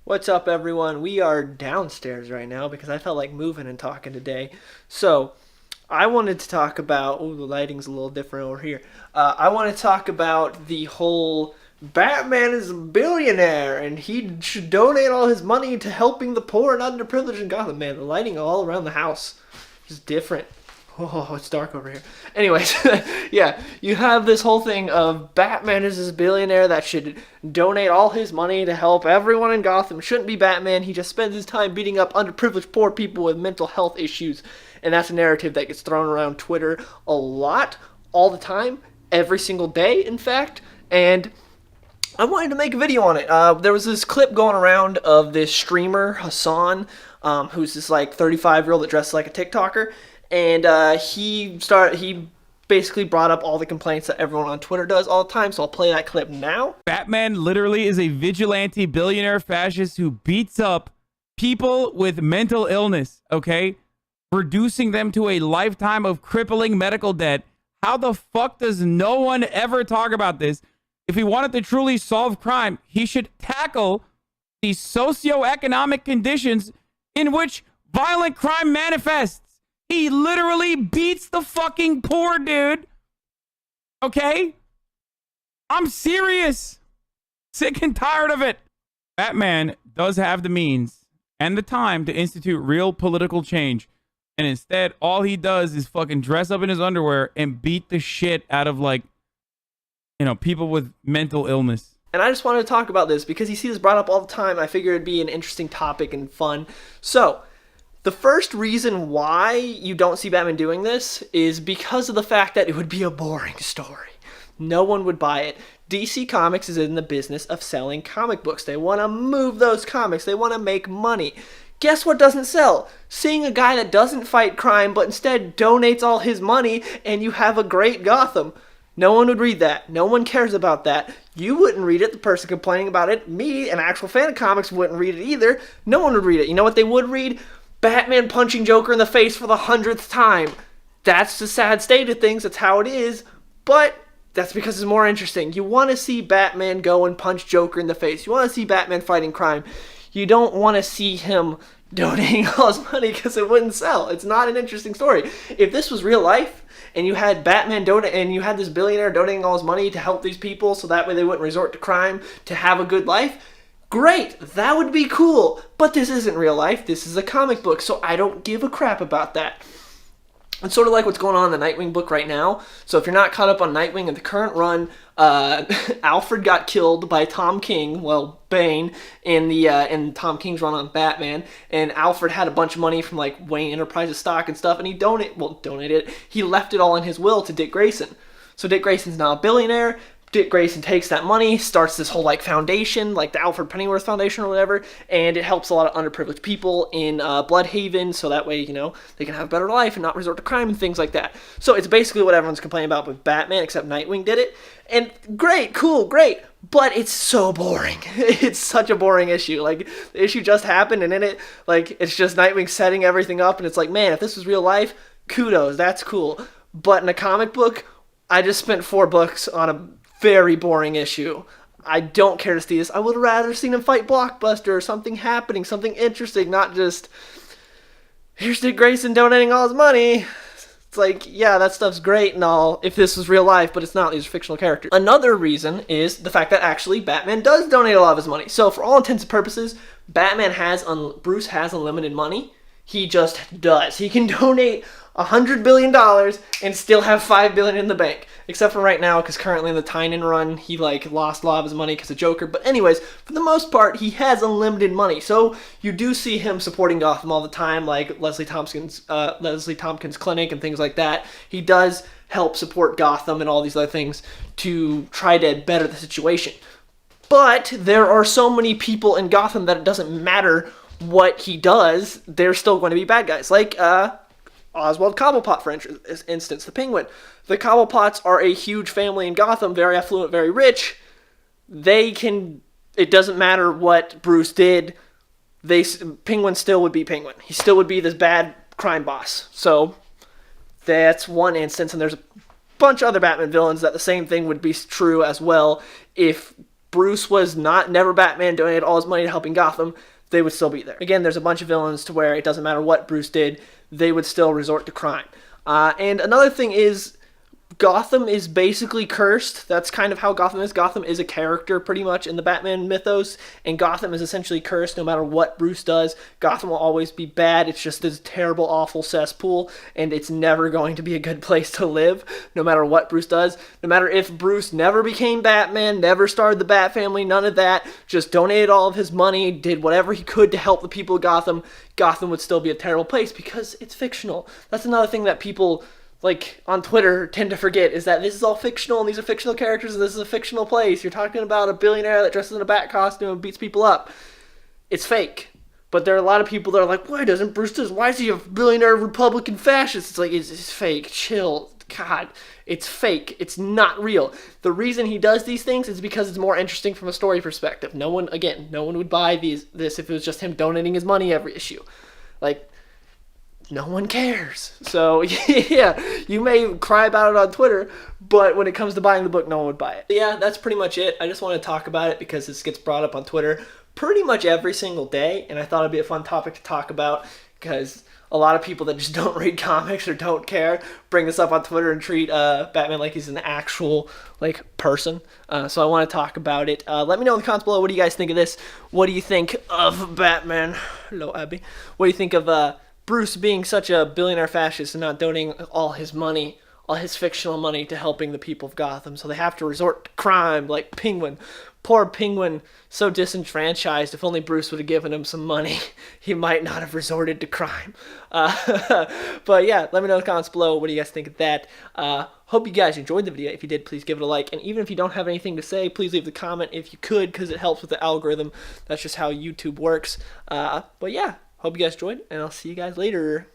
What's up, everyone? We are downstairs right now because I felt like moving and talking today. So, I wanted to talk about. Oh, the lighting's a little different over here. I want to talk about the whole Batman is a billionaire and he should donate all his money to helping the poor and underprivileged in Gotham. Man, the lighting all around the house is different. Oh, it's dark over here. Anyways, yeah, you have this whole thing of Batman is this billionaire that should donate all his money to help everyone in Gotham. Shouldn't be Batman. He just spends his time beating up underprivileged poor people with mental health issues. And that's a narrative that gets thrown around Twitter a lot, all the time, every single day, in fact. And I wanted to make a video on it. There was this clip going around of this streamer, Hassan, who's this like 35-year-old that dresses like a TikToker. And he basically brought up all the complaints that everyone on Twitter does all the time. So I'll play that clip now. Batman literally is a vigilante billionaire fascist who beats up people with mental illness, okay? Reducing them to a lifetime of crippling medical debt. How the fuck does no one ever talk about this? If he wanted to truly solve crime, he should tackle the socioeconomic conditions in which violent crime manifests. He literally beats the fucking poor, dude. Okay? I'm serious. Sick and tired of it. Batman does have the means and the time to institute real political change. And instead, all he does is fucking dress up in his underwear and beat the shit out of, like, people with mental illness. And I just wanted to talk about this because you see this brought up all the time. I figured it'd be an interesting topic and fun. So, the first reason why you don't see Batman doing this is because of the fact that it would be a boring story. No one would buy it. DC Comics is in the business of selling comic books. They want to move those comics. They want to make money. Guess what doesn't sell? Seeing a guy that doesn't fight crime but instead donates all his money and you have a great Gotham. No one would read that. No one cares about that. You wouldn't read it. The person complaining about it, me, an actual fan of comics, wouldn't read it either. No one would read it. You know what they would read? Batman punching Joker in the face for the 100th time. That's the sad state of things. That's how it is. But that's because it's more interesting. You want to see Batman go and punch Joker in the face. You want to see Batman fighting crime. You don't want to see him donating all his money because it wouldn't sell. It's not an interesting story. If this was real life and you had Batman donate and you had this billionaire donating all his money to help these people so that way they wouldn't resort to crime to have a good life, great, that would be cool. But this isn't real life. This is a comic book, so I don't give a crap about that. It's sort of like what's going on in the Nightwing book right now. So if you're not caught up on Nightwing in the current run, Alfred got killed by Tom King, well, Bane, in Tom King's run on Batman. And Alfred had a bunch of money from like Wayne Enterprises stock and stuff, and he donated it. He left it all in his will to Dick Grayson. So Dick Grayson's now a billionaire. Dick Grayson takes that money, starts this whole like foundation, like the Alfred Pennyworth Foundation or whatever, and it helps a lot of underprivileged people in Bloodhaven, so that way, they can have a better life and not resort to crime and things like that. So it's basically what everyone's complaining about with Batman, except Nightwing did it. And great, cool, great, but it's so boring. It's such a boring issue. Like, the issue just happened, and in it, like, it's just Nightwing setting everything up, and it's like, man, if this was real life, kudos, that's cool. But in a comic book, I just spent $4 on a very boring issue. I don't care to see this. I would have rather seen him fight Blockbuster or something happening, something interesting, not just, here's Dick Grayson donating all his money. It's like, yeah, that stuff's great and all if this was real life, but it's not. These are fictional characters. Another reason is the fact that actually Batman does donate a lot of his money. So for all intents and purposes, Bruce has unlimited money. He just does. He can donate $100 billion and still have $5 billion in the bank. Except for right now, because currently in the Tynion run, he lost a lot of his money because of Joker. But anyways, for the most part, he has unlimited money. So you do see him supporting Gotham all the time, like Leslie Tompkins' clinic and things like that. He does help support Gotham and all these other things to try to better the situation. But there are so many people in Gotham that it doesn't matter what he does, they're still going to be bad guys. Like, Oswald Cobblepot, for instance, the Penguin. The Cobblepots are a huge family in Gotham, very affluent, very rich. It doesn't matter what Bruce did, Penguin still would be Penguin. He still would be this bad crime boss. So, that's one instance, and there's a bunch of other Batman villains that the same thing would be true as well if Bruce was never Batman, donated all his money to helping Gotham, they would still be there. Again, there's a bunch of villains to where it doesn't matter what Bruce did, they would still resort to crime. And another thing is, Gotham is basically cursed. That's kind of how Gotham is. Gotham is a character pretty much in the Batman mythos, and Gotham is essentially cursed no matter what Bruce does. Gotham will always be bad. It's just this terrible, awful cesspool, and it's never going to be a good place to live no matter what Bruce does. No matter if Bruce never became Batman, never started the Bat family, none of that, just donated all of his money, did whatever he could to help the people of Gotham, Gotham would still be a terrible place because it's fictional. That's another thing that people like on Twitter tend to forget, is that this is all fictional and these are fictional characters and this is a fictional place. You're talking about a billionaire that dresses in a bat costume and beats people up. It's fake. But there are a lot of people that are like, why doesn't Bruce do this? Why is he a billionaire Republican fascist? It's like, it's fake. Chill. God, it's fake. It's not real. The reason he does these things is because it's more interesting from a story perspective. No one would buy this if it was just him donating his money every issue. Like, no one cares. So, yeah, you may cry about it on Twitter, but when it comes to buying the book, no one would buy it. Yeah, that's pretty much it. I just want to talk about it because this gets brought up on Twitter pretty much every single day, and I thought it'd be a fun topic to talk about because a lot of people that just don't read comics or don't care bring this up on Twitter and treat Batman like he's an actual person. So I want to talk about it. Let me know in the comments below, what do you guys think of this? What do you think of Batman? Hello, Abby. What do you think of Bruce being such a billionaire fascist and not donating all his money, all his fictional money, to helping the people of Gotham? So they have to resort to crime, like Penguin. Poor Penguin, so disenfranchised. If only Bruce would have given him some money, he might not have resorted to crime. But yeah, let me know in the comments below, what do you guys think of that? Hope you guys enjoyed the video. If you did, please give it a like. And even if you don't have anything to say, please leave the comment if you could, because it helps with the algorithm. That's just how YouTube works. But yeah. Hope you guys enjoyed, and I'll see you guys later.